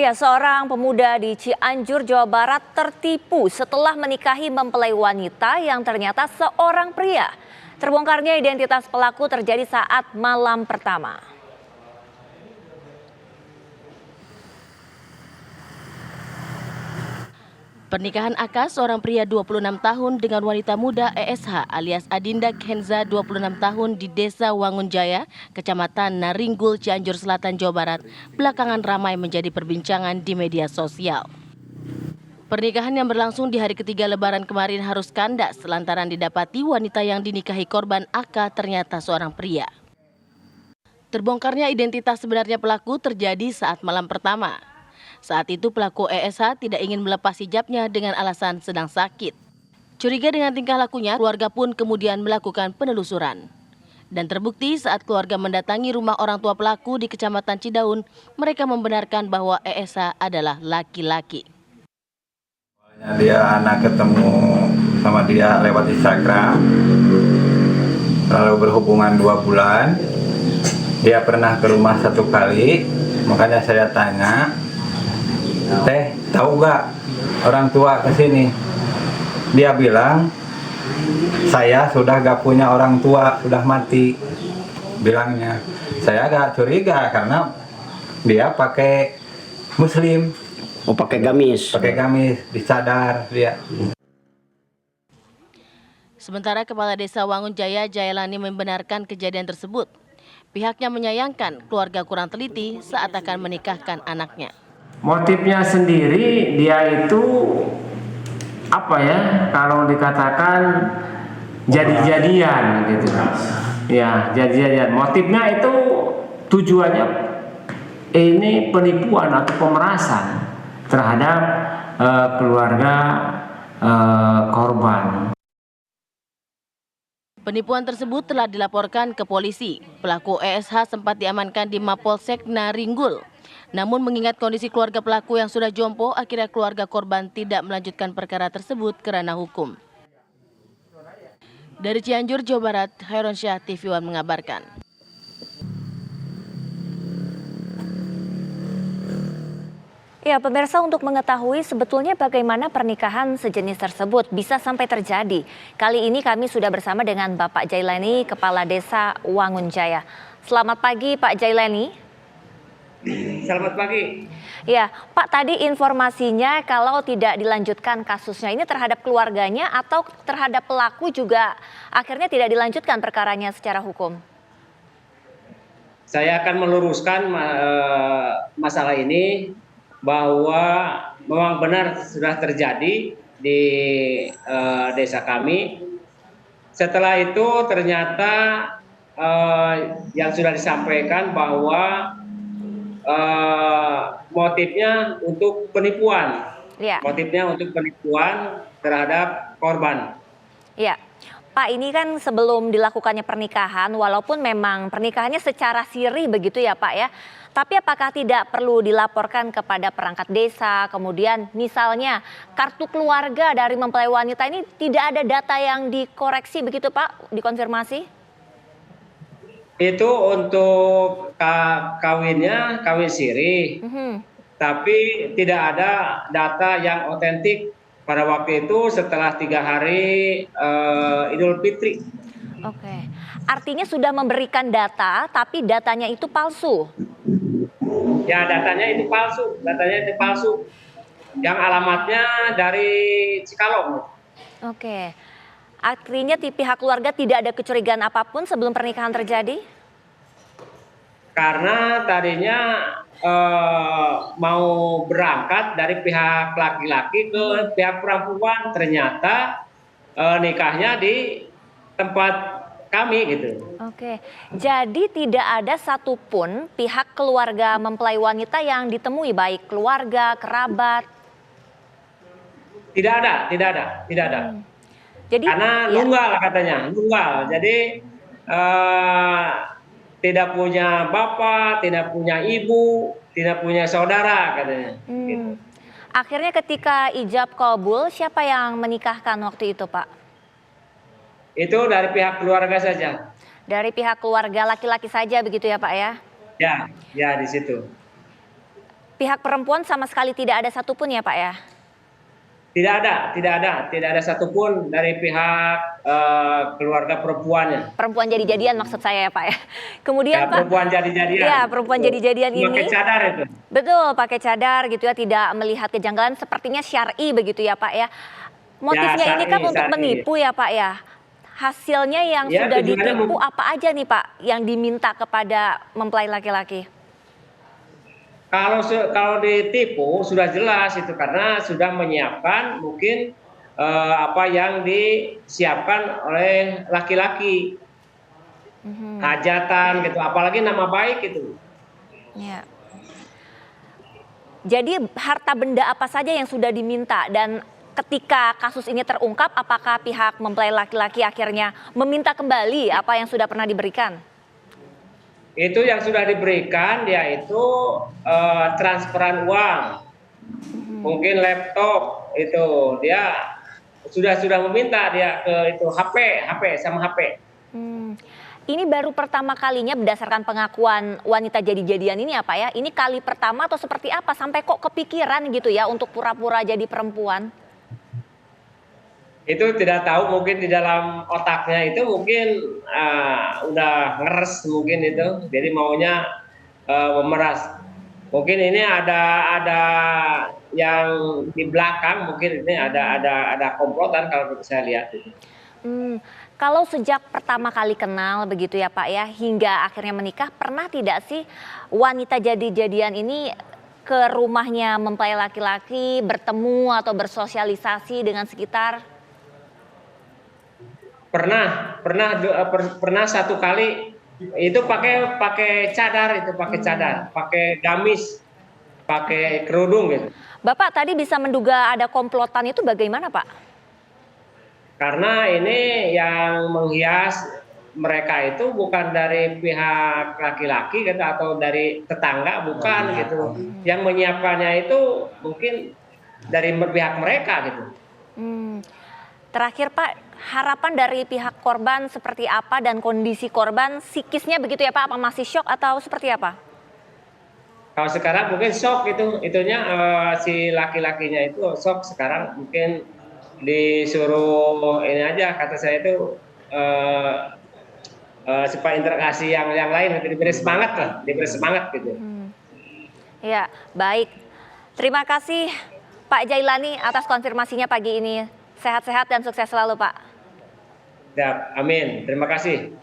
Ya, seorang pemuda di Cianjur, Jawa Barat tertipu setelah menikahi mempelai wanita yang ternyata seorang pria. Terbongkarnya identitas pelaku terjadi saat malam pertama. Pernikahan akad seorang pria 26 tahun dengan wanita muda ESH alias Adinda Kenza 26 tahun di Desa Wangunjaya, Kecamatan Naringgul, Cianjur Selatan, Jawa Barat, belakangan ramai menjadi perbincangan di media sosial. Pernikahan yang berlangsung di hari ketiga Lebaran kemarin harus kandas lantaran didapati wanita yang dinikahi korban AK ternyata seorang pria. Terbongkarnya identitas sebenarnya pelaku terjadi saat malam pertama. Saat itu pelaku ESH tidak ingin melepas hijabnya dengan alasan sedang sakit. Curiga dengan tingkah lakunya, keluarga pun kemudian melakukan penelusuran. Dan terbukti saat keluarga mendatangi rumah orang tua pelaku di Kecamatan Cidaun, mereka membenarkan bahwa ESH adalah laki-laki. Dia anak ketemu sama dia lewat Instagram, lalu berhubungan 2 bulan. Dia pernah ke rumah 1 kali, makanya saya tanya, "Teh, tahu gak orang tua kesini?" Dia bilang, "Saya sudah gak punya orang tua, sudah mati." Bilangnya, saya agak curiga karena dia pakai muslim. Oh, pakai gamis. Pakai gamis, disadar dia. Sementara Kepala Desa Wangunjaya, Jayalani, membenarkan kejadian tersebut. Pihaknya menyayangkan keluarga kurang teliti saat akan menikahkan anaknya. Motifnya sendiri dia itu apa ya, kalau dikatakan jadi-jadian gitu. Ya, jadi-jadian. Motifnya itu tujuannya ini penipuan atau pemerasan terhadap keluarga korban. Penipuan tersebut telah dilaporkan ke polisi. Pelaku ESH sempat diamankan di Mapolsek Naringgul. Namun mengingat kondisi keluarga pelaku yang sudah jompo, akhirnya keluarga korban tidak melanjutkan perkara tersebut ke ranah hukum. Dari Cianjur, Jawa Barat, Khaironsyah, TV One mengabarkan. Ya, pemirsa, untuk mengetahui sebetulnya bagaimana pernikahan sejenis tersebut bisa sampai terjadi. Kali ini kami sudah bersama dengan Bapak Jailani, Kepala Desa Wangunjaya. Selamat pagi, Pak Jailani. Selamat pagi. Ya, Pak, tadi informasinya kalau tidak dilanjutkan kasusnya ini terhadap keluarganya atau terhadap pelaku juga akhirnya tidak dilanjutkan perkaranya secara hukum. Saya akan meluruskan masalah ini bahwa memang benar sudah terjadi di desa kami. Setelah itu ternyata yang sudah disampaikan bahwa motifnya untuk penipuan, motifnya untuk penipuan terhadap korban. Ya, Pak, ini kan sebelum dilakukannya pernikahan, walaupun memang pernikahannya secara sirih begitu ya Pak ya, tapi apakah tidak perlu dilaporkan kepada perangkat desa, kemudian misalnya kartu keluarga dari mempelai wanita ini tidak ada data yang dikoreksi begitu Pak, dikonfirmasi? Itu untuk kawinnya, kawin siri, tapi tidak ada data yang otentik pada waktu itu setelah 3 hari Idul Fitri. Oke, artinya sudah memberikan data, tapi datanya itu palsu. Ya, datanya itu palsu, yang alamatnya dari Cikalong. Oke, artinya di pihak keluarga tidak ada kecurigaan apapun sebelum pernikahan terjadi? Karena tadinya mau berangkat dari pihak laki-laki ke pihak perempuan, ternyata nikahnya di tempat kami gitu. Oke, jadi tidak ada satupun pihak keluarga mempelai wanita yang ditemui, baik keluarga, kerabat? Tidak ada. Jadi, karena nunggal katanya, jadi tidak punya bapak, tidak punya ibu, tidak punya saudara katanya. Gitu. Akhirnya ketika ijab kabul, siapa yang menikahkan waktu itu Pak? Itu dari pihak keluarga saja. Dari pihak keluarga laki-laki saja begitu ya Pak ya? Ya di situ. Pihak perempuan sama sekali tidak ada satupun ya Pak ya? Tidak ada satupun dari pihak keluarga perempuannya. Perempuan jadi-jadian maksud saya ya Pak ya. Kemudian Ya, Pak, perempuan jadi-jadian. ya perempuan jadi-jadian Pakai ini, cadar itu. betul pakai cadar gitu ya, tidak melihat kejanggalan, sepertinya syar'i begitu ya Pak ya. Motifnya ini kan syar'i, untuk syar'i. menipu ya Pak ya. Hasilnya yang Ya, sudah tujuannya ditipu apa aja nih Pak yang diminta kepada mempelai laki-laki? Kalau ditipu sudah jelas itu karena sudah menyiapkan mungkin apa yang disiapkan oleh laki-laki, hajatan gitu, apalagi nama baik itu. Ya. Jadi harta benda apa saja yang sudah diminta, dan ketika kasus ini terungkap apakah pihak mempelai laki-laki akhirnya meminta kembali apa yang sudah pernah diberikan? Itu yang sudah diberikan dia itu transferan uang, mungkin laptop itu dia sudah meminta dia ke itu HP sama HP. Ini baru pertama kalinya berdasarkan pengakuan wanita jadi-jadian ini ya Pak ya? Ini kali pertama atau seperti apa sampai kok kepikiran gitu ya untuk pura-pura jadi perempuan? Itu tidak tahu, mungkin di dalam otaknya itu mungkin udah ngeres mungkin itu, jadi maunya memeras. Mungkin ini ada yang di belakang, mungkin ini ada komplotan kalau saya lihat itu. Kalau sejak pertama kali kenal begitu ya Pak ya, hingga akhirnya menikah, pernah tidak sih wanita jadi-jadian ini ke rumahnya mempelai laki-laki, bertemu atau bersosialisasi dengan sekitar? Pernah satu kali itu pakai cadar, pakai gamis, pakai kerudung gitu. Bapak tadi bisa menduga ada komplotan itu bagaimana Pak? Karena ini yang menghias mereka itu bukan dari pihak laki-laki gitu, atau dari tetangga, bukan gitu. Yang menyiapkannya itu mungkin dari pihak mereka gitu. Terakhir Pak, harapan dari pihak korban seperti apa dan kondisi korban psikisnya begitu ya Pak? Apa masih shock atau seperti apa? Kalau sekarang mungkin shock itunya si laki-lakinya itu shock sekarang, mungkin disuruh ini aja kata saya itu supaya interaksi yang lain, diberi semangat gitu. Ya, baik. Terima kasih Pak Jailani atas konfirmasinya pagi ini. Sehat-sehat dan sukses selalu Pak. Ya, amin. Terima kasih.